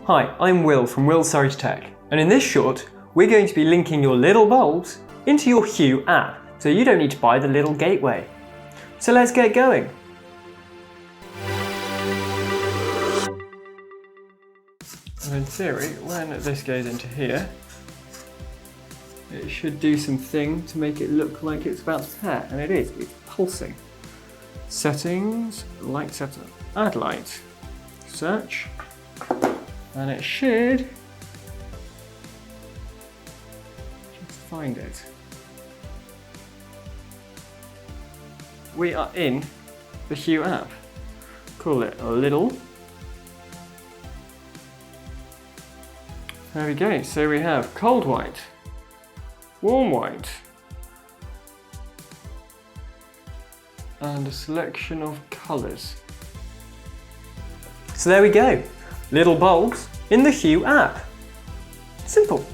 Hi, I'm Will from Will Surridge Tech, and in this short, we're going to be linking your Lidl bulbs into your Hue app, so you don't need to buy the Lidl gateway. So let's get going. And in theory, when this goes into here, it should do something to make it look like it's about to pair, and it is, it's pulsing. Settings, light setup, add light, search, and it should find it. We are in the Hue app. Call it Lidl. There we go, so we have cold white, warm white, and a selection of colours. So there we go, Lidl bulbs in the Hue app. Simple.